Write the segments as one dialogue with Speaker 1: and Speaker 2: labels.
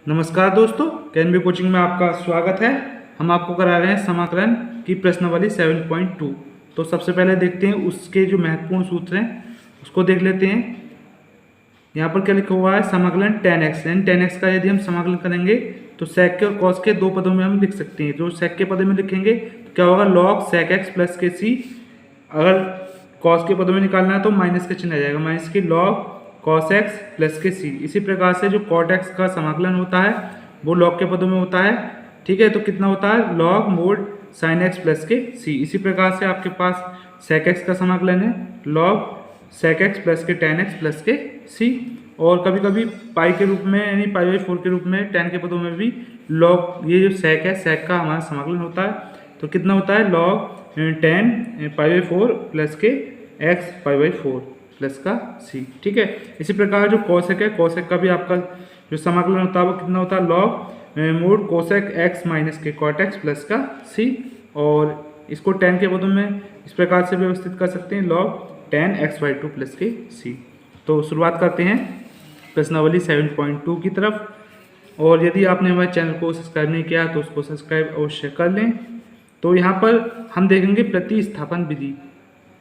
Speaker 1: नमस्कार दोस्तों, कैनवी कोचिंग में आपका स्वागत है। हम आपको करा रहे हैं समाकलन की प्रश्नावली 7.2। तो सबसे पहले देखते हैं उसके जो महत्वपूर्ण सूत्र हैं उसको देख लेते हैं। यहाँ पर क्या लिखा हुआ है, समाकलन tan x, यानी tan x का यदि हम समाकलन करेंगे तो sec के और cos के दो पदों में हम लिख सकते हैं। जो sec के पदों में लिखेंगे तो क्या होगा, log sec x प्लस के c। अगर cos के पदों में निकालना है तो माइनस का चिन्ह आ जाएगा, माइनस की log cos x प्लस के c। इसी प्रकार से जो cot x का समाकलन होता है वो log के पदों में होता है। ठीक है, तो कितना होता है, log mod sin x plus के c। इसी प्रकार से आपके पास sec x का समाकलन है log sec x प्लस के tan x प्लस के c। और कभी कभी पाई के रूप में यानी पाई बाई 4 के रूप में tan के पदों में भी log, ये जो sec है sec का हमारा समाकलन होता है। तो कितना होता है, log tan pi by 4 plus के x पाई बाई 4 प्लस का c। ठीक है, इसी प्रकार जो cosec है, cosec का भी आपका जो समाकलन होता है वो कितना होता है, log mode cosec x minus के cot x प्लस का c। और इसको tan के पदों में इस प्रकार से व्यवस्थित कर सकते हैं, log tan x/2 प्लस के c। तो शुरुआत करते हैं प्रश्नावली 7.2 की तरफ। और यदि आपने हमारे चैनल को सब्सक्राइब नहीं किया तो उसको सब्सक्राइब अवश्य कर लें। तो यहाँ पर हम देखेंगे प्रतिस्थापन विधि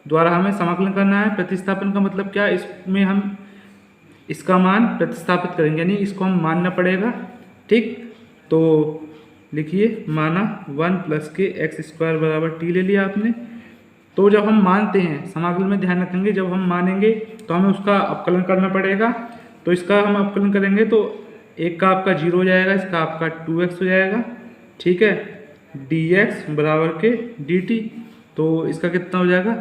Speaker 1: द्वारा हमें समाकलन करना है। प्रतिस्थापन का मतलब क्या, इसमें हम इसका मान प्रतिस्थापित करेंगे, यानी इसको हम मानना पड़ेगा। ठीक, तो लिखिए, माना 1 प्लस के x² बराबर t ले लिया आपने। तो जब हम मानते हैं, समाकलन में ध्यान रखेंगे, जब हम मानेंगे तो हमें उसका अपकलन करना पड़ेगा। तो इसका हम अपकलन करेंगे तो एक का आपका 0 हो जाएगा, इसका आपका 2x हो जाएगा। ठीक है, dx बराबर के dt। तो इसका कितना हो जाएगा,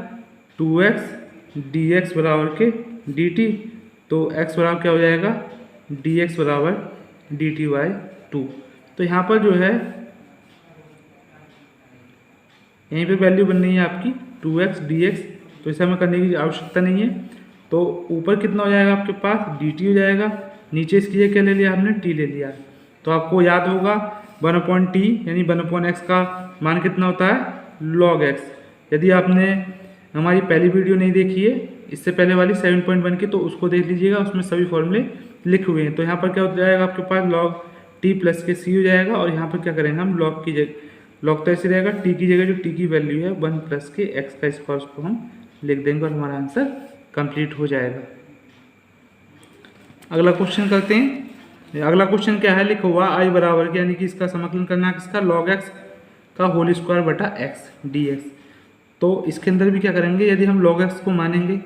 Speaker 1: 2x dx बराबर के dt। तो x बराबर क्या हो जाएगा, dx बराबर dt/2। तो यहाँ पर जो है, यहीं पे वैल्यू बननी है आपकी 2x dx। तो इसे हमें करने की आवश्यकता नहीं है। तो ऊपर कितना हो जाएगा आपके पास, dt हो जाएगा। नीचे इसकी जगह क्या ले लिया हमने, t ले लिया। तो आपको याद होगा 1/t यानी 1/x का मान कितना होता है, log x। यदि आपने हमारी पहली वीडियो नहीं देखी है, इससे पहले वाली 7.1 की, तो उसको देख लीजिएगा, उसमें सभी फॉर्मूले लिखे हुए हैं। तो यहाँ पर क्या हो जाएगा आपके पास, log t प्लस के c हो जाएगा। और यहाँ पर क्या करेंगे हम, log की जगह, log तो ऐसे रहेगा, t की जगह जो t की वैल्यू है 1 प्लस के x का स्क्वायर, उसको हम लिख देंगे और हमारा आंसर कंप्लीट हो जाएगा। अगला क्वेश्चन करते हैं। अगला क्वेश्चन क्या है, लिखा हुआ i बराबर के, यानी कि इसका समाकलन करना है किसका, log x का होल स्क्वायर बटा x dx। तो इसके अंदर भी क्या करेंगे, यदि हम log x को मानेंगे,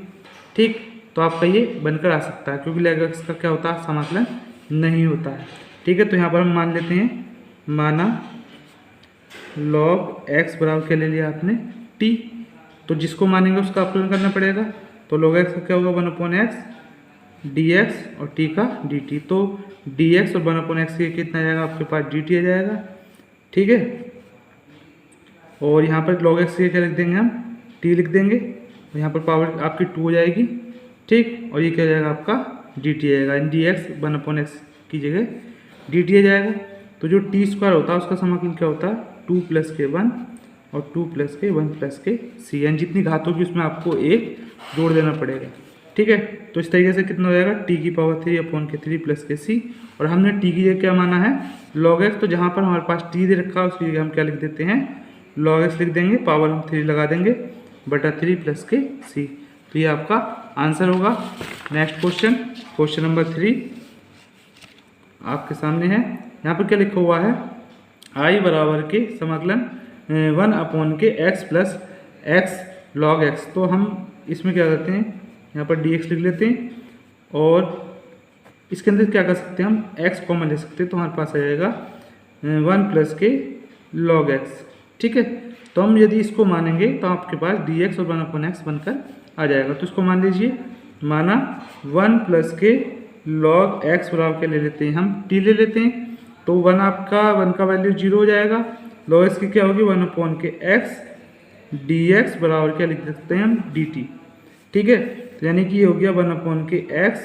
Speaker 1: ठीक, तो आपका ये बनकर आ सकता है, क्योंकि log x का क्या होता है, समाकलन नहीं होता है। ठीक है, तो यहाँ पर हम मान लेते हैं, माना log x बराबर क्या ले लिया आपने, t। तो जिसको मानेंगे उसका अपकलन करना पड़ेगा। तो log x का क्या होगा, 1/x dx और t का dt। तो dx और 1/x के कितना आ जाएगा आपके पास, dt आ जाएगा। ठीक है, और यहाँ पर log x के क्या लिख देंगे हम, t लिख देंगे। और यहाँ पर पावर आपकी 2 हो जाएगी। ठीक, और ये क्या जाएगा आपका dt आएगा, dx 1/x की जगह dt आ जाएगा। तो जो t² होता है उसका समाकलन क्या होता है, 2 प्लस के 1 और 2 प्लस के 1 प्लस के c, यानी जितनी घात होगी उसमें आपको एक जोड़ देना पड़ेगा। ठीक है, तो इस तरीके से कितना हो जाएगा, t की पावर 3/3 प्लस के c। और हमने t की जगह क्या माना है, log x। तो जहाँ पर हमारे पास t दे रखा है उसकी जगह हम क्या लिख देते हैं, log x लिख देंगे, पावर हम 3 लगा देंगे बटा 3 प्लस के c। तो ये आपका आंसर होगा। नेक्स्ट क्वेश्चन, क्वेश्चन नंबर 3 आपके सामने है। यहाँ पर क्या लिखा हुआ है, i बराबर के समाकलन 1 के x plus x log x। तो हम इसमें क्या करते हैं, यहाँ पर dx लिख लेते हैं और इसके अंदर क्या कर सकते हैं, हम x कॉमन ले सकते हैं। तो हमारे पास आ जाएगा 1 प्लस के log x। ठीक है, तो हम यदि इसको मानेंगे तो आपके पास dx और 1/x बनकर आ जाएगा। तो इसको मान लीजिए, माना 1 प्लस के log x बराबर के ले लेते हैं हम, t ले लेते हैं। तो 1 का वैल्यू 0 हो जाएगा। log x की क्या होगी, 1 के x dx बराबर क्या लिख सकते हैं हम, dt। ठीक है, तो यानी कि ये हो गया 1 के x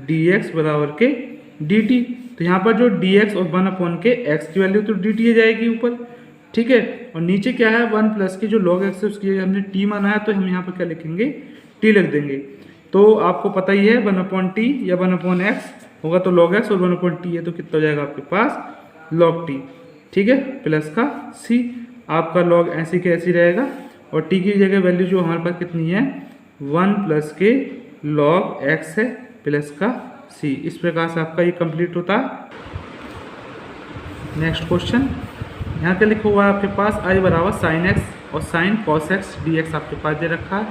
Speaker 1: dx बराबर के dt। तो यहाँ पर जो dx और 1 के x की वैल्यू तो dt आ जाएगी ऊपर। ठीक है, और नीचे क्या है, 1 प्लस की जो log x है उसकी जगह हमने t माना है, तो हम यहाँ पर क्या लिखेंगे, t लिख देंगे। तो आपको पता ही है 1/t या 1/x होगा तो log x और 1/t है तो कितना हो जाएगा आपके पास log t, ठीक है, प्लस का c। आपका log ऐसी के ऐसी रहेगा और t की जगह वैल्यू जो हमारे पास कितनी है 1 प्लस के log x है प्लस का c। इस प्रकार से आपका ये कंप्लीट होता है। नेक्स्ट क्वेश्चन यहाँ पे लिखा हुआ है आपके पास i बराबर साइन x और साइन कॉस x dx आपके पास दे रखा है।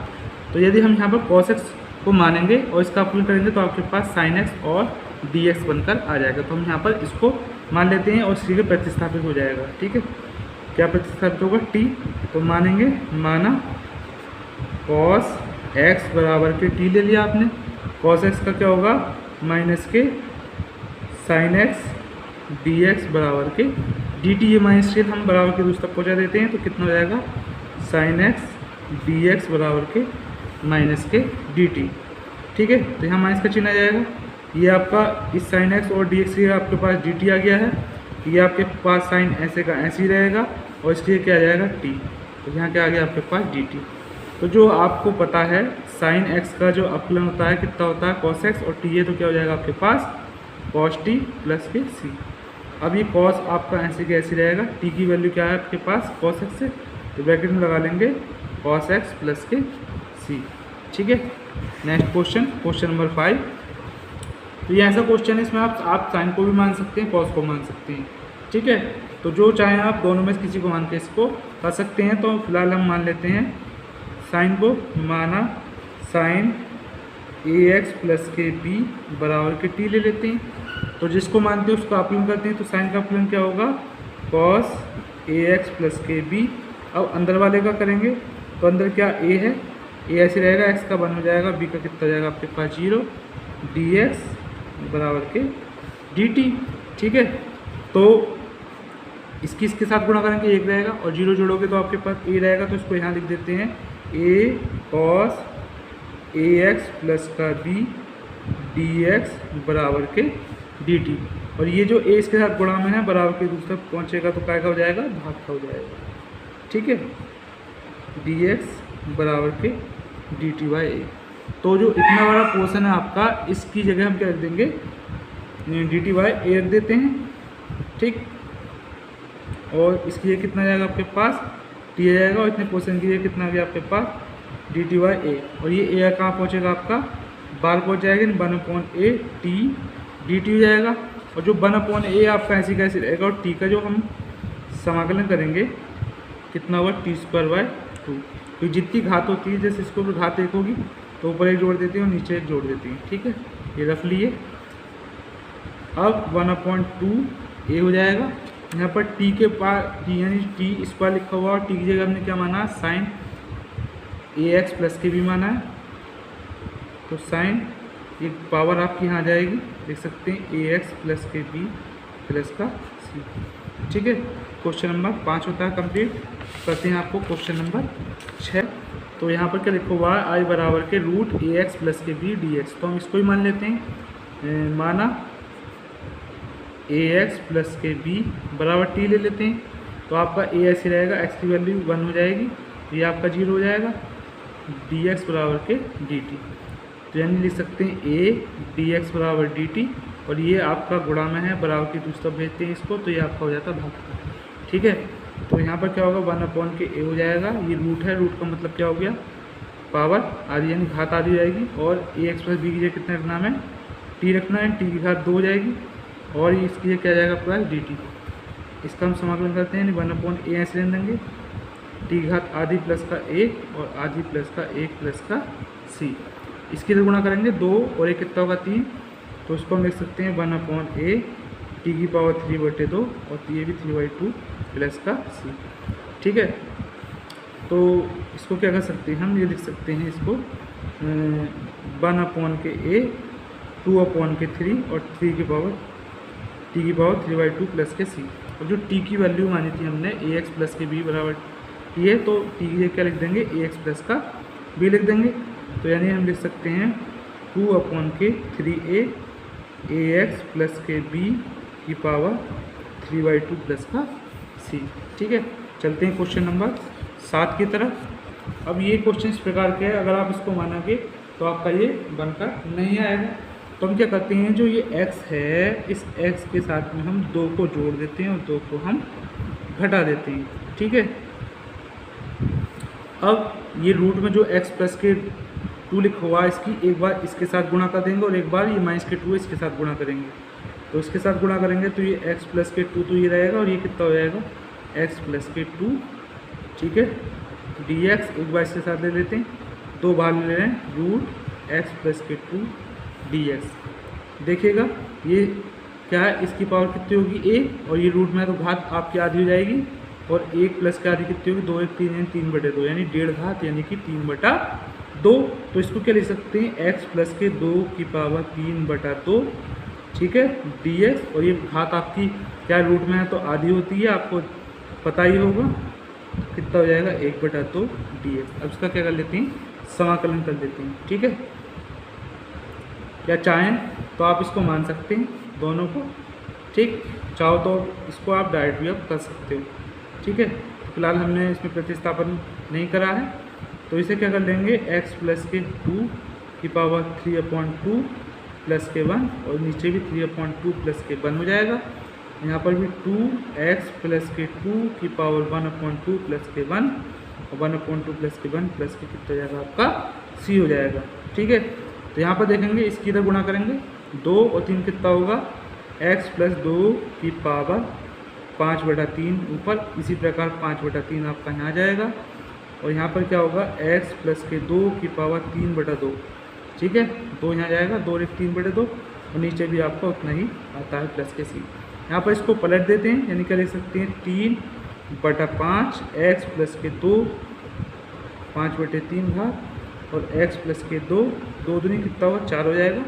Speaker 1: तो यदि हम यहाँ पर cos x को मानेंगे और इसका अप्लाई करेंगे तो आपके पास साइन x और dx बनकर आ जाएगा। तो हम यहाँ पर इसको मान लेते हैं और इसी के प्रतिस्थापित हो जाएगा, ठीक है। क्या प्रतिस्थापित होगा t, तो मानेंगे, माना cos x बराबर के t ले लिया आपने, cos x का क्या होगा माइनस के साइन x dx बराबर के dt, ये माइनस के हम बराबर के दूसरे तक पहुँचा देते हैं तो कितना हो जाएगा साइन x dx बराबर के माइनस के dt, ठीक है। तो यहाँ माइनस का चिन्ह आ जाएगा। ये आपका इस साइन x और dx के आपके पास dt आ गया है, ये आपके पास साइन ऐसे का ऐसे ही रहेगा और इसलिए क्या आ जाएगा t, तो यहाँ क्या आ गया आपके पास dt। तो जो आपको पता है साइन x का जो अपलन होता है कितना होता है cos x और t है तो क्या हो जाएगा आपके पास cos t प्लस के c। अब ये cos आपका ऐसे के ऐसे रहेगा, t की वैल्यू क्या है आपके पास cos x से, तो ब्रैकेट में लगा लेंगे cos x प्लस के c, ठीक है। Next question, question number 5। तो ये ऐसा क्वेश्चन है, इसमें आप साइन को भी मान सकते हैं cos को मान सकते हैं, ठीक है। तो जो चाहें आप दोनों में से किसी को मान के इसको कर सकते हैं। तो फिलहाल हम मान लेते हैं साइन को, माना साइन ax प्लस के b बराबर के t ले लेते हैं। तो जिसको मानते हैं उसका अपलन करते हैं, तो साइन का अपलन क्या होगा cos ax प्लस के b। अब अंदर वाले का करेंगे तो अंदर क्या a है, a ऐसे रहेगा, x का 1 हो जाएगा, b का कितना हो जाएगा आपके पास 0, dx बराबर के dt, ठीक है। तो इसके साथ गुणा करेंगे 1 रहेगा और 0 जोड़ोगे तो आपके पास a रहेगा, तो इसको यहाँ लिख देते हैं a cos ax प्लस का b dx बराबर के dt। और ये जो a इसके साथ गुणा में है बराबर के दूसरा पहुँचेगा तो क्या का हो जाएगा भाग का हो जाएगा, ठीक है, dx बराबर के dt बाई a। तो जो इतना बड़ा पोर्शन है आपका, इसकी जगह हम क्या रख देंगे dt बाई a रख देते हैं, ठीक। और इसकी ये कितना जाएगा आपके पास t आ जाएगा और इतने पोर्शन की ये कितना आ गया आपके पास dt बाई a। और ये a कहाँ पहुँचेगा आपका बाहर पहुँच जाएगा 1/a t dt हो जाएगा। और जो 1/a आपका ऐसी कैसे रहेगा और t का जो हम समाकलन करेंगे कितना हुआ t²/2, तो जितनी घात होती है जैसे इसको ऊपर घात 1 होगी तो ऊपर 1 जोड़ देती है और नीचे 1 जोड़ देती है, ठीक है, ये रख लिए। अब 1/2 a हो जाएगा, यहाँ पर t के पास यानी t² लिखा हुआ और t की जगह हमने क्या माना साइन ax प्लस के भी माना है, तो साइन एक पावर आपकी यहाँ आ जाएगी, देख सकते हैं ax प्लस के b प्लस का c, ठीक है। क्वेश्चन नंबर 5 होता है कंप्लीट। करते हैं आपको क्वेश्चन नंबर 6। तो यहाँ पर क्या लिखा हुआ है i बराबर के रूट ax प्लस के b dx। तो हम इसको ही मान लेते हैं, माना ax प्लस के b बराबर t ले लेते हैं। तो आपका a ऐसे रहेगा, x की वैल्यू 1 हो जाएगी, ये आपका 0 हो जाएगा, dx बराबर के dt। तो यानी लिख सकते हैं a dx बराबर dt और ये आपका गुणा में है, बराबर की दूसरी तरफ भेजते हैं इसको, तो ये आपका हो जाता है भाग, ठीक है। तो यहाँ पर क्या होगा 1/a हो जाएगा, ये रूट है, रूट का मतलब क्या हो गया पावर आधी यानी घात आधी जाएगी। और ax प्लस b की जगह कितना रखना है t रखना है, t की घात 2 हो जाएगी और इसकी जगह क्या जाएगा आपका dt। इसका हम समाकलन करते हैं 1/a ऐसे ले देंगे, t घात आधी प्लस का a और आधी प्लस का 1 प्लस का c। इसकी गुणा करेंगे 2 और 1 कितना होगा 3, तो उसको हम लिख सकते हैं 1/a t की पावर 3/2 और ये भी 3/2 प्लस का c, ठीक है। तो इसको क्या कर सकते हैं हम, ये लिख सकते हैं इसको 1/a 2/3 और 3 की पावर t की पावर 3/2 प्लस के c। और जो t की वैल्यू मानी थी हमने ax प्लस के b बराबर t है, तो t की क्या लिख देंगे ax प्लस का b लिख देंगे। तो यानी हम लिख सकते हैं 2/3a ax प्लस के b की पावर 3/2 प्लस का c, ठीक है। चलते हैं क्वेश्चन नंबर 7 की तरफ। अब ये क्वेश्चन इस प्रकार के है, अगर आप इसको मानोगे तो आपका ये बनकर नहीं आएगा। तो हम क्या करते हैं, जो ये x है इस x के साथ में हम 2 को जोड़ देते हैं और 2 को हम घटा देते हैं, ठीक है। अब ये रूट में जो x प्लस के 2 लिखा हुआ है इसकी एक बार इसके साथ गुणा कर देंगे और एक बार ये माइनस के 2 इसके साथ गुणा करेंगे। तो इसके साथ गुणा करेंगे तो ये x प्लस के 2 तो ये रहेगा और ये कितना हो जाएगा x प्लस के 2, ठीक है। dx एक बार इसके साथ ले लेते हैं, 2 बार ले रहे हैं रूट x प्लस के 2 dx। देखिएगा ये क्या है, इसकी पावर कितनी होगी a और ये रूट में तो घात आपकी आधी हो जाएगी और 1 प्लस की आधी कितनी होगी 2 1 3 यानी 3/2 यानी 1.5 घात यानी कि 3/2। तो इसको क्या लिख सकते हैं x प्लस के 2 की पावर 3/2, ठीक है dx। और ये घात आपकी क्या रूट में है तो आधी होती है, आपको पता ही होगा कितना हो जाएगा 1/2 dx। अब इसका क्या कर लेते हैं, समाकलन कर देते हैं, ठीक है। या चाहें तो आप इसको मान सकते हैं दोनों को, ठीक, चाहो तो इसको आप डायरेक्ट भी आप कर सकते हो, ठीक है। फिलहाल हमने इसमें प्रतिस्थापन नहीं करा है तो इसे क्या कर लेंगे x प्लस के 2 की पावर 3/2 प्लस के 1 और नीचे भी 3/2 प्लस के 1 हो जाएगा। यहाँ पर भी 2x प्लस के 2 की पावर 1/2 प्लस के 1 और 1/2 प्लस के 1 प्लस के कितना हो जाएगा आपका c हो जाएगा, ठीक है। तो यहाँ पर देखेंगे इसकी इधर गुणा करेंगे 2 और 3 कितना होगा x प्लस 2 की पावर 5/3 ऊपर, इसी प्रकार 5/3 आपका यहाँ आ जाएगा और यहाँ पर क्या होगा x प्लस के 2 की पावर 3/2, ठीक है। 2 यहाँ जाएगा 2 और 3/2 और नीचे भी आपका उतना ही आता है प्लस के c। यहाँ पर इसको पलट देते हैं यानी क्या लिख सकते हैं 3/5 x प्लस के 2 5/3 घात और x प्लस के 2 2 दूनी कितना होगा 4 हो जाएगा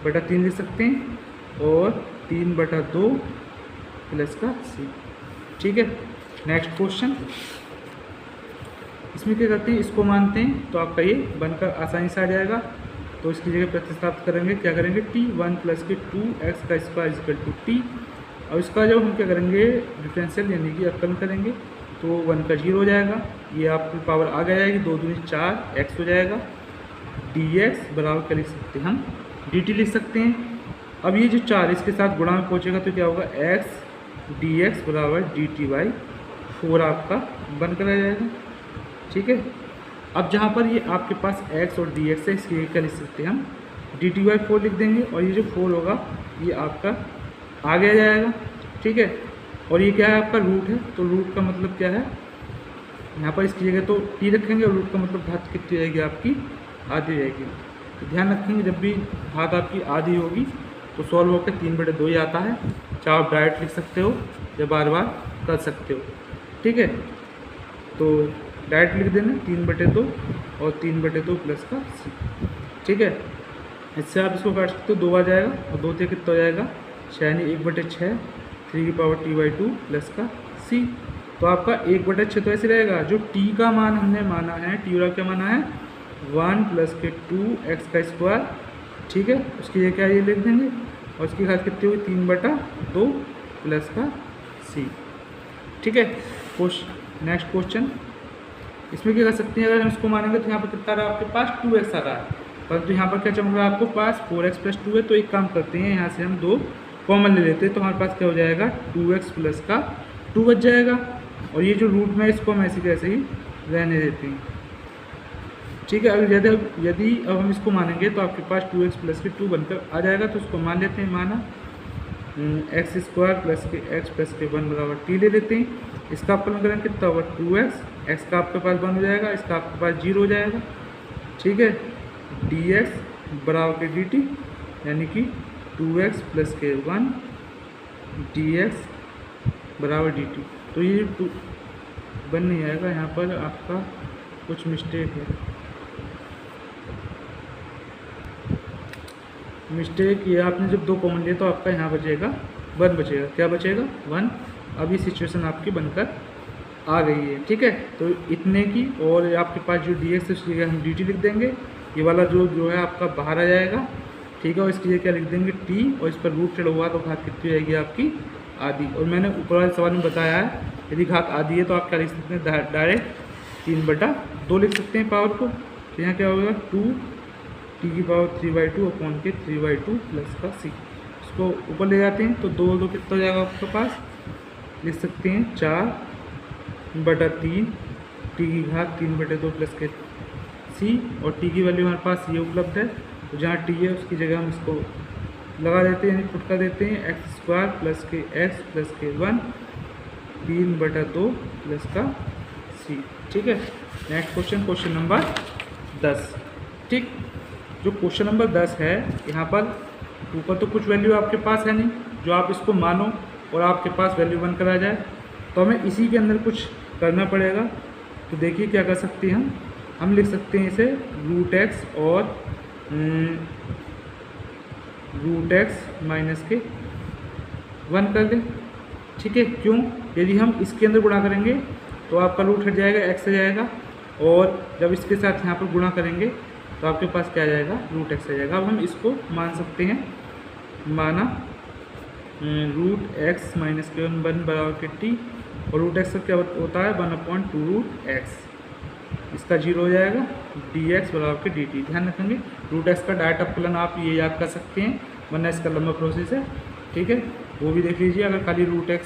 Speaker 1: बटा 3 लिख सकते हैं और 3/2 प्लस का c, ठीक है। नेक्स्ट क्वेश्चन, इसमें क्या करते हैं इसको मानते हैं तो आपका ये बनकर आसानी से आ जाएगा। तो इसकी जगह प्रतिस्थापित करेंगे, क्या करेंगे t 1 प्लस के 2x का स्क्वायर इक्वल टू t और इसका जब हम क्या करेंगे डिफरेंशियल यानी कि अवकलन करेंगे तो 1 का 0 हो जाएगा, ये आपकी पावर आगे जाएगी 2 दूनी 4 x हो जाएगा। dx बराबर क्या लिख सकते हैं हम dt लिख सकते हैं। अब ये जो 4 इसके साथ गुणा में पहुँचेगा तो क्या होगा x dx बराबर dt/4 आपका बनकर आ जाएगा, ठीक है। अब जहाँ पर ये आपके पास x और dx है इसके क्या लिख सकते हैं हम dt/4 लिख देंगे और ये जो 4 होगा ये आपका आगे आ जाएगा, ठीक है। और ये क्या है आपका रूट है तो रूट का मतलब क्या है यहाँ पर इसकी जगह तो t रखेंगे और रूट का मतलब घात कितनी जाएगी आपकी आधी जाएगी। तो ध्यान रखेंगे जब भी घात आपकी आधी होगी तो सॉल्व होकर 3/2 ही आता है, चाहे आप डायरेक्ट लिख सकते हो या बार बार कर सकते हो, ठीक है। तो डायरेक्ट लिख देना 3/2 और 3/2 प्लस का c, ठीक है। इससे आप इसको काट सकते हो 2 आ जाएगा और 2 से कितना हो जाएगा 6 यानी 1/6 3 की पावर t/2 प्लस का c। तो आपका 1/6 तो ऐसे रहेगा, जो t का मान हमने माना है t का क्या माना है 1 प्लस के 2x का स्क्वायर, ठीक है। उसकी जगह क्या ये लिख देंगे और उसकी घात कितनी हुई 3/2 प्लस का c, ठीक है। नेक्स्ट क्वेश्चन, इसमें क्या कर सकते हैं अगर हम इसको मानेंगे तो यहाँ पर कितना रहा आपके पास 2x आ रहा है, परंतु यहाँ पर क्या चमक रहा है आपको पास 4x प्लस 2 है। तो एक काम करते हैं यहाँ से हम 2 कॉमन ले लेते हैं तो हमारे पास क्या हो जाएगा 2x प्लस का 2 बच जाएगा और ये जो रूट में इसको हम ऐसे कैसे ही रहने देते हैं, ठीक है। अब यदि अब हम इसको मानेंगे तो आपके पास 2x प्लस के 2 बनकर आ जाएगा। तो उसको मान लेते हैं, माना x स्क्वायर प्लस के x प्लस के 1 बराबर t ले लेते हैं। इसका अपलन करेंगे कितना होगा 2x, x का आपके पास 1 हो जाएगा, इसका आपके पास 0 हो जाएगा, ठीक है। dx बराबर के dt यानी कि 2x प्लस के 1 dx बराबर dt। तो ये 2 बन नहीं आएगा, यहाँ पर आपका कुछ मिस्टेक है, ये आपने जब 2 कॉमन लिए तो आपका यहाँ बचेगा 1 बचेगा, क्या बचेगा 1। अभी सिचुएशन आपकी बनकर आ गई है, ठीक है। तो इतने की और आपके पास जो dx है उसकी जगह हम dt लिख देंगे, ये वाला जो है आपका बाहर आ जाएगा, ठीक है। और इसकी जगह क्या लिख देंगे t और इस पर रूट चढ़ा हुआ तो घात कितनी जाएगी आपकी आधी। और मैंने ऊपर वाले सवाल में बताया है यदि घात आधी है तो आप क्या लिख सकते हैं डायरेक्ट 3/2 लिख सकते हैं पावर को। तो यहाँ क्या होगा 2 टी की पावर 3/2 अपॉन के 3/2 प्लस का सी। इसको ऊपर ले जाते हैं तो 2 कितना हो जाएगा आपके पास, लिख सकते हैं 4/3 टी की घात 3/2 प्लस के सी। और टी की वैल्यू हमारे पास ये उपलब्ध है, तो जहाँ टी है उसकी जगह हम इसको लगा देते हैं, यानी पुट कर देते हैं x² प्लस के x प्लस के 1 3/2 प्लस का सी। ठीक है। Next question, question number 10। ठीक, जो क्वेश्चन नंबर 10 है, यहाँ पर ऊपर तो कुछ वैल्यू आपके पास है नहीं जो आप इसको मानो और आपके पास वैल्यू बनकर आ जाए, तो हमें इसी के अंदर कुछ करना पड़ेगा। तो देखिए क्या कर सकते हैं हम लिख सकते हैं इसे √x और √x माइनस के 1 कर दें। ठीक है, क्यों? यदि हम इसके अंदर गुणा करेंगे तो आपका रूट हट जाएगा, x आ जाएगा, और जब इसके साथ यहाँ पर गुणा करेंगे तो आपके पास क्या आ जाएगा, √x आ जाएगा। अब हम इसको मान सकते हैं, माना √x माइनस के 1 बराबर के t, और √x का क्या होता है 1/2√x, इसका 0 हो जाएगा, dx बराबर के dt। ध्यान रखेंगे √x का डायरेक्ट अपकलन आप ये याद कर सकते हैं, वरना इसका लंबा प्रोसेस है। ठीक है, वो भी देख लीजिए। अगर खाली √x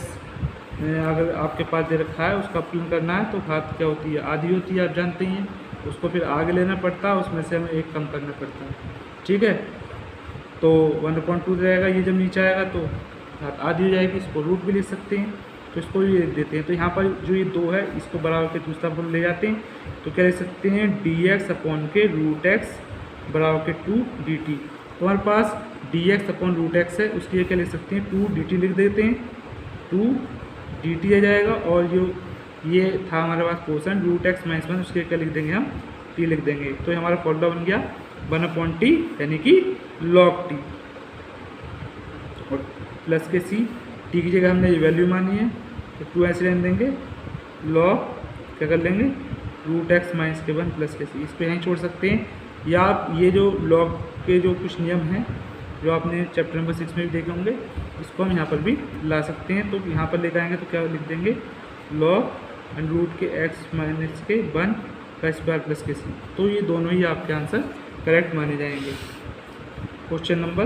Speaker 1: अगर आपके पास दे रखा है उसका अपकलन करना है तो घात क्या होती है, आधी होती है, आप जानते हैं। उसको फिर आगे लेना पड़ता है, उसमें से हमें एक कम करना पड़ता है। ठीक है, तो 1/2 रहेगा, ये जब नीचे आएगा तो घात आधी हो जाएगी, इसको रूट भी लिख सकते हैं, तो इसको भी लिख देते हैं। तो यहाँ पर जो ये 2 है इसको बराबर के दूसरा पद ले जाते हैं, तो क्या लिख सकते हैं dx अपॉन के √x बराबर के 2 dt। तो हमारे पास dx अपॉन √x है, उसके लिए क्या लिख सकते हैं 2 dt लिख देते हैं, 2 dt आ जाएगा। और जो ये था हमारे पास पोर्शन √x माइनस 1, उसके क्या लिख देंगे हम t लिख देंगे। तो ये हमारा फॉर्मूला बन गया 1/t यानी कि log t, और प्लस के c, t की जगह हमने ये वैल्यू मानी है तो 2 ऐसे रहने देंगे, log क्या कर लेंगे √x माइनस के 1 प्लस के c। इस पर यहीं छोड़ सकते हैं, या आप ये जो log के जो कुछ नियम हैं जो आपने चैप्टर नंबर 6 में भी देखे होंगे, इसको हम यहाँ पर भी ला सकते हैं। तो यहाँ पर लेकर आएंगे तो क्या लिख देंगे log √ के x माइनस के 1 का स्क्वायर प्लस के c। तो ये दोनों ही आपके आंसर करेक्ट माने जाएंगे। क्वेश्चन नंबर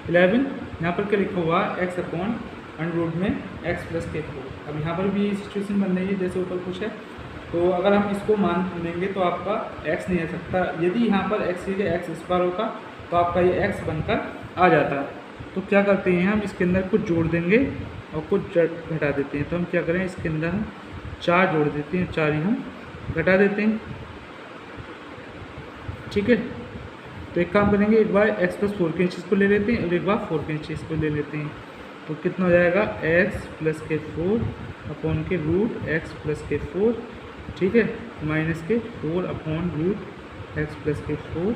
Speaker 1: 11, यहाँ पर क्या लिखा हुआ x अपॉन √ में x प्लस के 4। अब यहाँ पर भी सिचुएशन बन रही है जैसे ऊपर कुछ है, तो अगर हम इसको मान लेंगे तो आपका x नहीं आ सकता। यदि यहाँ पर x की जगह x² होता तो आपका ये x बनकर आ जाता। तो क्या करते हैं हम इसके अंदर कुछ जोड़ देंगे और कुछ घटा देते हैं। तो हम क्या करें, इसके अंदर हम 4 जोड़ देते हैं, 4 ही हम घटा देते हैं। ठीक है, तो एक काम करेंगे, एक बार x प्लस 4 के इंचज़ को ले लेते हैं और एक बार 4 के इंचज़ को ले लेते हैं। तो कितना हो जाएगा x प्लस के 4 अपॉन के √x प्लस के 4, ठीक है, माइनस के 4 अपॉन √x प्लस के 4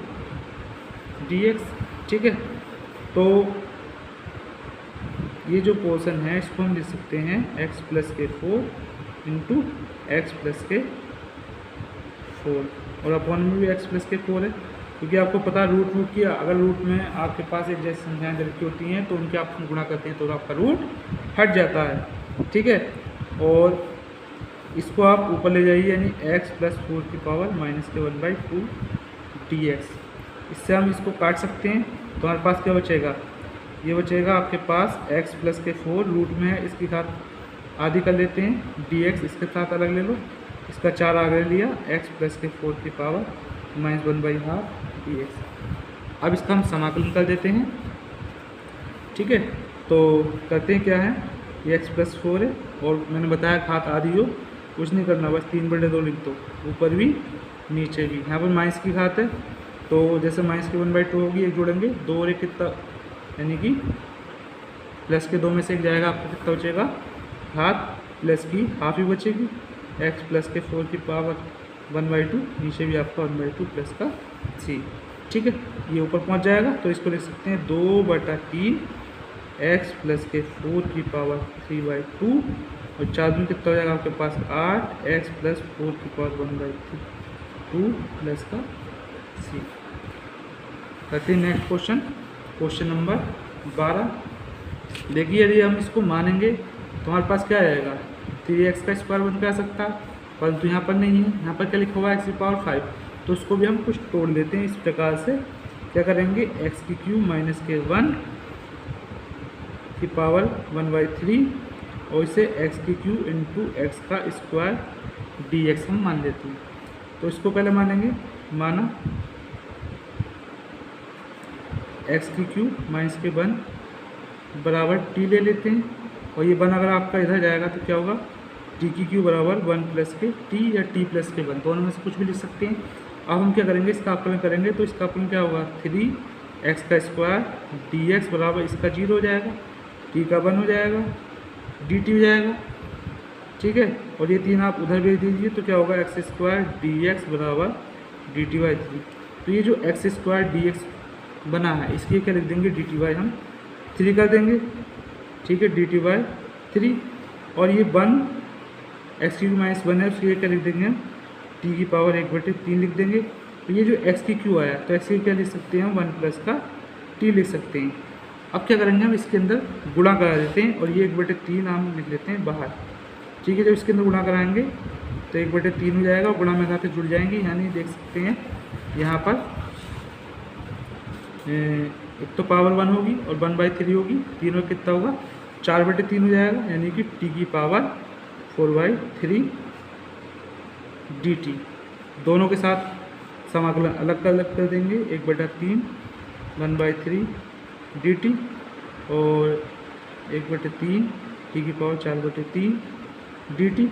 Speaker 1: dx। ठीक है, तो ये जो पोर्शन है इसको हम लिख सकते हैं x प्लस के 4 इंटू एक्स प्लस के 4, और अपॉन में भी x प्लस के 4 है, क्योंकि आपको पता है रूट की अगर रूट में आपके पास एक जैसी संख्याएं रखी होती हैं तो उनके आप गुणा करते हैं तो आपका रूट हट जाता है। ठीक है, और इसको आप ऊपर ले जाइए, यानी x प्लस 4 की पावर माइनस के 1/2 dx। इससे हम इसको काट सकते हैं, तो हमारे पास क्या बचेगा, ये बचेगा आपके पास x प्लस के 4 रूट में है, इसकी घात आधी कर लेते हैं, dx इसके साथ अलग ले लो, इसका 4 आगे लिया, x प्लस के 4 की पावर माइनस 1/2 dx। अब इसका हम समाकलन कर देते हैं। ठीक है, तो करते हैं क्या है, ये x प्लस 4 है और मैंने बताया घात आधी हो, कुछ नहीं करना, बस 3/2 लिख दो, ऊपर भी नीचे भी। यहाँ पर माइनस की घात है तो जैसे माइनस की 1/2 होगी, एक जोड़ेंगे 2 और 1 कितना, यानी कि प्लस के 2 में से एक जाएगा, आपको कितना बचेगा, घात प्लस की हाफ ही बचेगी, x प्लस के 4 की पावर 1/2, नीचे भी आपका 1/2 प्लस का c। ठीक है, ये ऊपर पहुंच जाएगा, तो इसको लिख सकते हैं 2/3 x प्लस के 4 की पावर 3/2, और 4 में कितना हो जाएगा आपके पास 8 x प्लस 4 की पावर 1/2 प्लस का c। करते हैं नेक्स्ट क्वेश्चन, क्वेश्चन नंबर 12। देखिए यदि हम इसको मानेंगे तो हमारे पास क्या आएगा, 3x का स्क्वायर बनकर आ सकता है, परंतु यहाँ पर नहीं है। यहाँ पर क्या लिखा हुआ है x की पावर 5, तो उसको भी हम कुछ तोड़ लेते हैं इस प्रकार से। क्या करेंगे, एक्स की क्यूब माइनस के 1 की पावर 1/3 और इसे एक्स की क्यूब इंटू एक्स का स्क्वायर डी एक्स हम मान लेते हैं। तो इसको पहले मानेंगे, माना एक्स की क्यूब माइनस के 1 बराबर टी ले लेते हैं, और ये 1 अगर आपका इधर जाएगा तो क्या होगा, टी की क्यूब बराबर 1 प्लस के टी या टी प्लस के 1, दोनों में से कुछ भी लिख सकते हैं। अब हम क्या करेंगे, इसका अपलन करेंगे, तो इसका अपलन क्या होगा, 3x का स्क्वायर डी एक्स बराबर इसका 0 हो जाएगा, टी का 1 हो जाएगा, डी टी हो जाएगा। ठीक है, और ये 3 आप उधर भेज दीजिए तो क्या होगा, एक्स स्क्वायर डी एक्स बराबर डी टी बाई 3। तो ये जो एक्स स्क्वायर डी एक्स बना है इसके क्या लिख देंगे, डी टी बाई हम 3 कर देंगे। ठीक है, डी टी बाई 3, और ये 1 एक्स क्यू माइनस 1 है उसके क्या लिख देंगे, टी की पावर 1/3 लिख देंगे। तो ये जो एक्स की क्यू आया तो एक्स की क्या लिख सकते हैं, 1 प्लस का टी लिख सकते हैं। अब क्या करेंगे, हम इसके अंदर गुणा करा देते हैं और ये 1/3 हम लिख लेते हैं बाहर। ठीक है, जब इसके अंदर गुणा कराएंगे तो 1/3 हो जाएगा और गुणा में खाते जुड़ जाएंगे, यानी देख सकते हैं यहाँ पर एक तो पावर 1 होगी और 1/3 होगी, तीनों कितना होगा, 4/3 हो जाएगा, यानी कि टी की पावर 4/3 डी टी। दोनों के साथ समाकलन अलग कर देंगे, 1/3 1/3 डी टी और 1/3 टी की पावर 4/3 डी टी।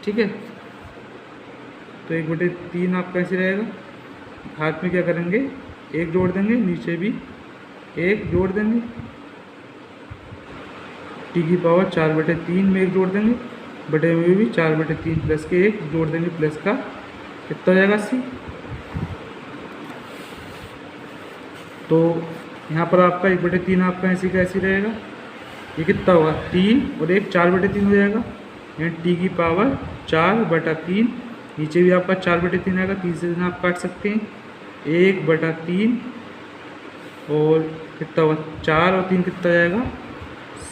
Speaker 1: ठीक है, तो 1/3 आपका ऐसे रहेगा, हाथ में क्या करेंगे, 1 जोड़ देंगे, नीचे भी 1 जोड़ देंगे, टी की पावर 4/3 में 1 जोड़ देंगे, बटे में भी 4/3 प्लस के 1 जोड़ देंगे, प्लस का कितना हो जाएगा 80। तो यहाँ पर आपका 1/3 आपका ऐसी का ऐसी रहेगा, ये कितना होगा 3 और 1 4/3 हो जाएगा, यानी टी की पावर 4/3, नीचे भी आपका 4/3 आएगा, 3 से आप काट सकते हैं, 1/3 और कितना होगा 4 और 3 कितना जाएगा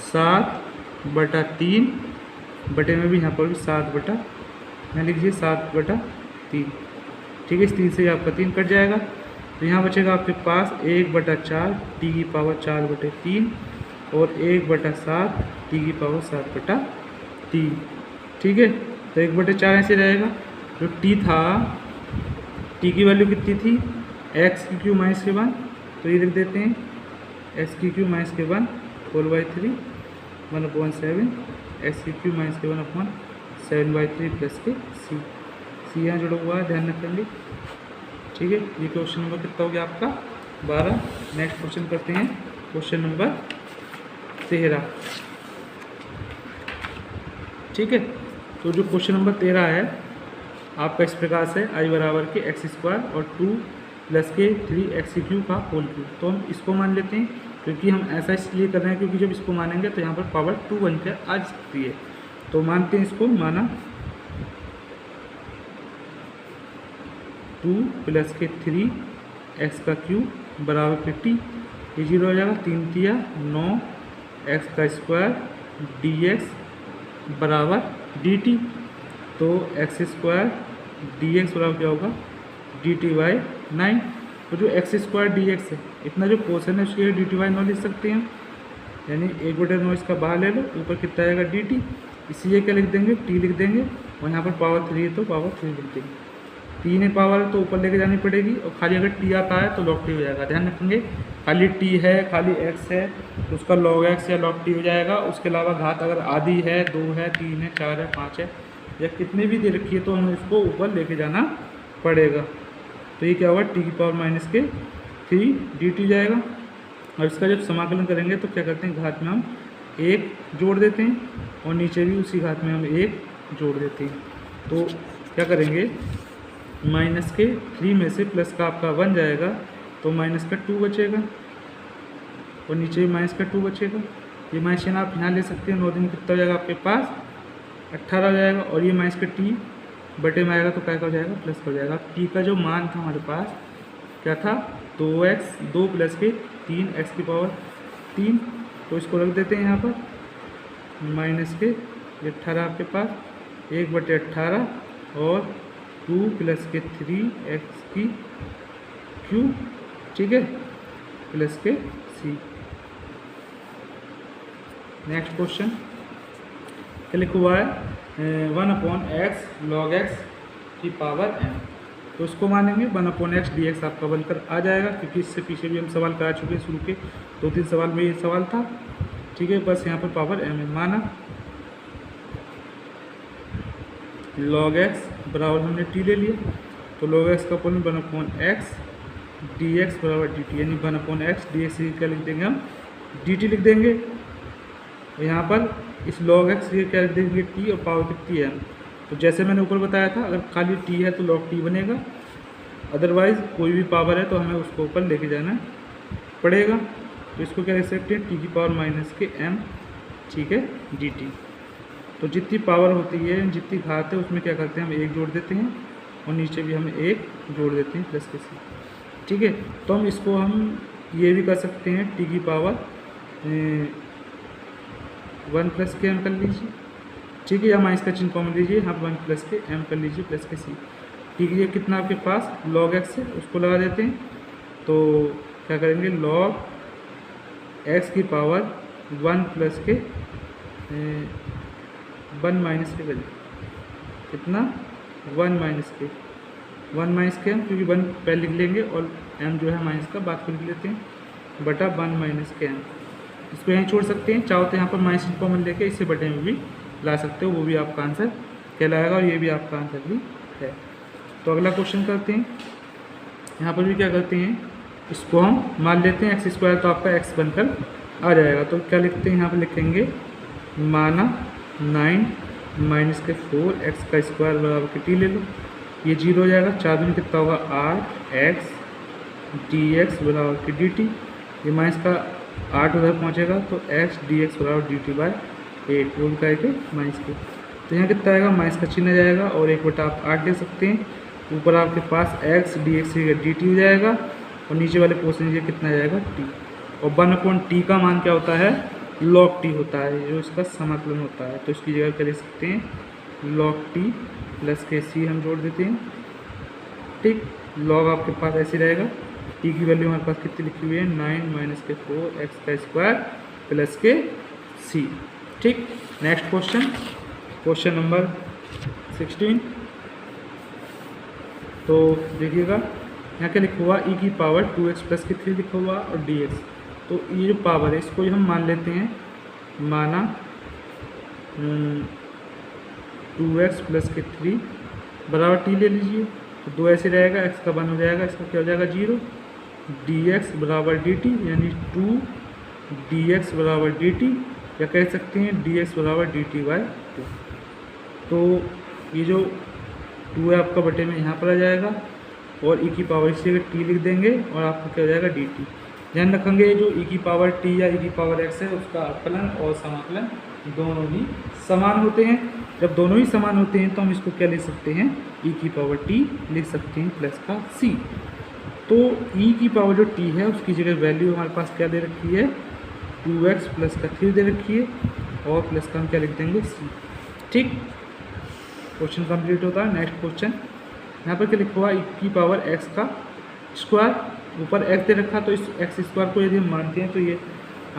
Speaker 1: 7/3, बटे में भी यहाँ पर भी 7 यहाँ लिख लीजिए 7/3। ठीक है, इस 3 से आपका 3 कट जाएगा, तो यहाँ बचेगा आपके पास 1/4 टी की पावर 4/3 और 1/7 टी की पावर 7/3। ठीक है, तो 1/4 ऐसे रहेगा, जो टी था, टी की वैल्यू कितनी थी, एक्स की क्यू माइनस के 1, तो ये लिख देते हैं एक्स की क्यू माइनस के 1 4/3 1/7, एक्स की क्यू माइनस के 1/7/3 प्लस के सी यहाँ जुड़ा हुआ है, ध्यान रखेंगे। ठीक है, ये क्वेश्चन नंबर कितना हो गया आपका 12। नेक्स्ट क्वेश्चन करते हैं, क्वेश्चन नंबर 13। ठीक है, तो जो क्वेश्चन नंबर 13 है आपका इस प्रकार से, आई बराबर के एक्स स्क्वायर और 2 प्लस के 3x क्यू का होल क्यू। तो हम इसको मान लेते हैं, क्योंकि हम ऐसा इसलिए कर रहे हैं क्योंकि जब इसको मानेंगे तो यहाँ पर पावर 2 बनकर आ सकती है। तो मानते हैं इसको, माना 2 प्लस के 3x का क्यूब बराबर 50, ये 0 हो जाएगा, 3 तिया 9 x का स्क्वायर dx बराबर dt। तो एक्स स्क्वायर डी एक्स बराबर क्या होगा, dt/9। तो जो एक्स स्क्वायर डी एक्स है, इतना जो पोर्शन है उसके dt/9 लिख सकते हैं, यानी 1/9 इसका बाहर ले लो, ऊपर कितना आएगा dt, इसलिए क्या लिख देंगे, t लिख देंगे, और यहाँ पर पावर 3 है तो पावर 3 लिख देंगे। 3 है पावर तो ऊपर लेके जानी पड़ेगी, और खाली अगर t आता है तो log t हो जाएगा, ध्यान रखेंगे। खाली t है, खाली x है तो उसका log x या log t हो जाएगा। उसके अलावा घात अगर आधी है, 2 है, 3 है, 4 है, 5 है, या कितने भी दे रखी है तो हमें इसको ऊपर लेके जाना पड़ेगा। तो ये क्या होगा, टी की पावर माइनस के 3 dt जाएगा। और इसका जब समाकलन करेंगे तो क्या करते हैं, घात में हम 1 जोड़ देते हैं और नीचे भी उसी घात में हम 1 जोड़ देते हैं। तो क्या करेंगे, माइनस के 3 में से प्लस का आपका 1 जाएगा तो माइनस का 2 बचेगा, और नीचे भी माइनस का 2 बचेगा। ये माइनस आप यहाँ ले सकते हैं, 9 दिन कितना हो जाएगा आपके पास 18 हो जाएगा, और ये माइनस का टी बटे में आएगा तो क्या हो जाएगा, प्लस हो जाएगा। टी का जो मान था हमारे पास क्या था, 2x 2 प्लस के 3x की पावर 3, तो इसको रख देते हैं यहाँ पर, माइनस के 18 आपके पास 1/18 और 2 प्लस के 3 एक्स की क्यू, ठीक है, प्लस के सी। नेक्स्ट क्वेश्चन क्या लिखा हुआ है, 1/x log x की पावर m। तो उसको मानेंगे 1/x dx आपका बनकर आ जाएगा, क्योंकि इससे पीछे भी हम सवाल करा चुके हैं, शुरू के 2-3 सवाल में ये सवाल था, ठीक है। बस यहाँ पर पावर m है, माना log x बराबर हमने t ले लिया, तो log x का फॉर्मूला 1/x dx बराबर dt, यानी 1/x dx क्या लिख देंगे हम, dt लिख देंगे। और यहाँ पर इस log x ये क्या लिख देंगे, t, और पावर कितनी है m। तो जैसे मैंने ऊपर बताया था, अगर खाली t है तो log t बनेगा, अदरवाइज कोई भी पावर है तो हमें उसको ऊपर लेके जाना पड़ेगा। तो इसको क्या लिख सकते हैं, t की पावर माइनस के m, ठीक है, dt। तो जितनी पावर होती है, जितनी घात है, उसमें क्या करते हैं हम एक जोड़ देते हैं, और नीचे भी हम एक जोड़ देते हैं प्लस के सी, ठीक है। तो हम इसको हम ये भी कर सकते हैं, t की पावर 1 प्लस के m कर लीजिए, ठीक है, या माइनस का चिन्ह कॉमन लीजिए, यहाँ 1 प्लस के m कर लीजिए प्लस के सी, ठीक है। ये कितना आपके पास log x है, उसको लगा देते हैं। तो क्या करेंगे, log x की पावर 1 प्लस के 1 माइनस के वैल्यू कितना, 1 माइनस के m, क्योंकि 1 पहले लिख लेंगे और m जो है माइनस का बाद में लिख लेते हैं, बटा 1 माइनस के m। इसको यहीं छोड़ सकते हैं, चाहो तो यहाँ पर माइनस कॉमन लेके इसे बटे में भी ला सकते हो, वो भी आपका आंसर कहलाएगा, और ये भी आपका आंसर भी है। तो अगला क्वेश्चन करते हैं। यहाँ पर भी क्या करते हैं, इसको हम मान लेते हैं x², तो आपका x बनकर आ जाएगा। तो क्या लिखते हैं, यहाँ पर लिखेंगे माना 9 माइनस के 4 एक्स का स्क्वायर बराबर के t ले लो, ये 0 हो जाएगा, 4 में कितना होगा 8x dx बराबर के dt, ये माइनस का 8 उधर पहुँचेगा, तो x dx बराबर dt/8, वो का एक माइनस के। तो यहाँ कितना आएगा, माइनस का चिन्ह जाएगा, और 1/8 आप 8 ले सकते हैं, ऊपर आपके पास x dx dt हो जाएगा, और नीचे वाले पोर्शन ये कितना जाएगा t, और 1/t का मान क्या होता है, log t होता है, जो इसका समाकलन होता है। तो इसकी जगह क्या लिख सकते हैं, log t प्लस के c हम जोड़ देते हैं, ठीक। log आपके पास ऐसे रहेगा, t की वैल्यू हमारे पास कितनी लिखी हुई है, 9 माइनस के 4 एक्स का स्क्वायर प्लस के c, ठीक। Next question, question number 16। तो देखिएगा यहाँ क्या लिखा हुआ, e की पावर 2x प्लस के 3 लिखा हुआ और dx। तो ये जो पावर है इसको हम मान लेते हैं, माना 2x प्लस के 3 बराबर t ले लीजिए, तो 2 ऐसे रहेगा, x का 1 हो जाएगा, इसका क्या हो जाएगा 0, dx बराबर dt, यानी 2 dx बराबर dt, या कह सकते हैं dx बराबर dt/2। तो ये जो 2 है आपका बटे में यहाँ पर आ जाएगा, और e की पावर इसी जगह t लिख देंगे, और आपका क्या हो जाएगा dt। ध्यान रखेंगे जो e की पावर t या e की पावर x है, उसका अवकलन और समाकलन दोनों ही समान होते हैं। जब दोनों ही समान होते हैं तो हम इसको क्या लिख सकते हैं, e की पावर t लिख सकते हैं प्लस का c। तो e की पावर जो t है उसकी जगह वैल्यू हमारे पास क्या दे रखी है, 2x प्लस का 3 दे रखी है, और प्लस का हम क्या लिख देंगे c, ठीक। क्वेश्चन कंप्लीट होता है। नेक्स्ट क्वेश्चन, यहाँ पर क्या लिखा हुआ, e की पावर x का स्क्वायर, ऊपर x दे रखा, तो इस x स्क्वायर को यदि हम मानते हैं तो ये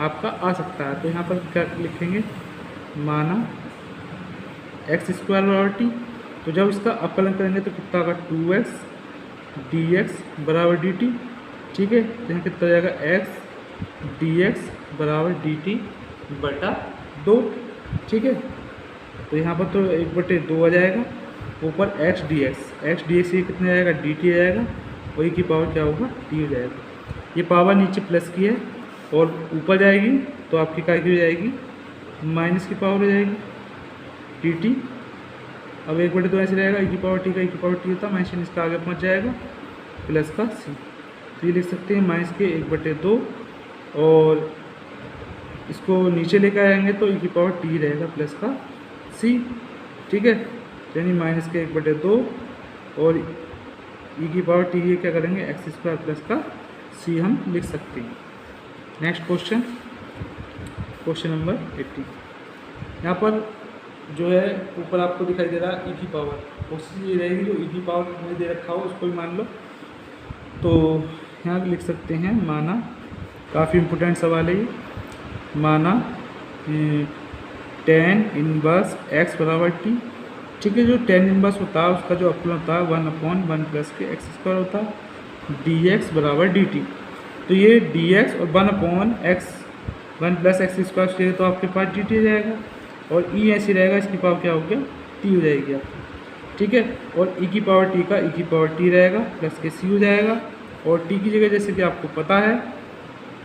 Speaker 1: आपका आ सकता है। तो यहाँ पर क्या लिखेंगे, माना x² बराबर t, तो जब इसका अवकलन करेंगे तो कितना होगा 2x dx बराबर dt, ठीक है। तो यहाँ कितना जाएगा x dx बराबर dt/2, ठीक है। तो यहाँ पर तो 1/2 आ जाएगा, ऊपर x dx ये कितना जाएगा dt आ जाएगा, और e की पावर क्या होगा t हो जाएगा। ये पावर नीचे प्लस की है और ऊपर जाएगी तो आपकी काय की हो जाएगी, माइनस की पावर हो जाएगी dt। अब 1/2 ऐसे रहेगा, e की पावर t का e की पावर t होता है, माइनस इसका आगे पहुंच जाएगा प्लस का c। तो ये लिख सकते हैं माइनस के 1/2, और इसको नीचे लेकर आएंगे तो e की पावर t रहेगा प्लस का c, ठीक है। यानी माइनस के 1/2 और e की पावर t ये क्या करेंगे x² प्लस का c हम लिख सकते हैं। Next question, question number 18। यहाँ पर जो है ऊपर आपको दिखाई दे रहा है ई की पावर, कोशिश ये रहेगी जो ई की पावर में दे रखा हो उसको ही मान लो। तो यहाँ लिख सकते हैं माना, काफ़ी इम्पोर्टेंट सवाल है ये, माना tan इनवर्स x बराबर t। ठीक है, जो tan इनवर्स होता है उसका जो अपलन होता है 1/1 प्लस के एक्स स्क्वायर होता है dx बराबर dt। तो ये dx और 1/1 प्लस एक्स स्क्वायर से तो आपके पास dt जाएगा, और e ऐसे रहेगा, इसकी पावर क्या हो गया t हो जाएगी आपकी। ठीक है, और e की पावर t का e की पावर t रहेगा प्लस के c हो जाएगा, और t की जगह जैसे कि आपको पता है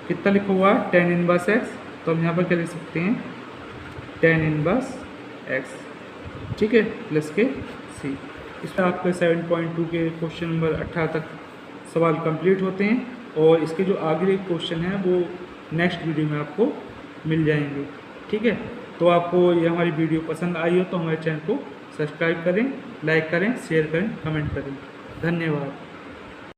Speaker 1: कितना लिखा हुआ है tan इनवर्स x, तो हम यहाँ पर क्या लिख सकते हैं tan इनवर्स x। ठीक है, प्लस के c। इसमें आपके 7.2 के क्वेश्चन नंबर 18 तक सवाल कंप्लीट होते हैं, और इसके जो आगे क्वेश्चन हैं वो नेक्स्ट वीडियो में आपको मिल जाएंगे। ठीक है, तो आपको ये हमारी वीडियो पसंद आई हो तो हमारे चैनल को सब्सक्राइब करें, लाइक करें, शेयर करें, कमेंट करें। धन्यवाद।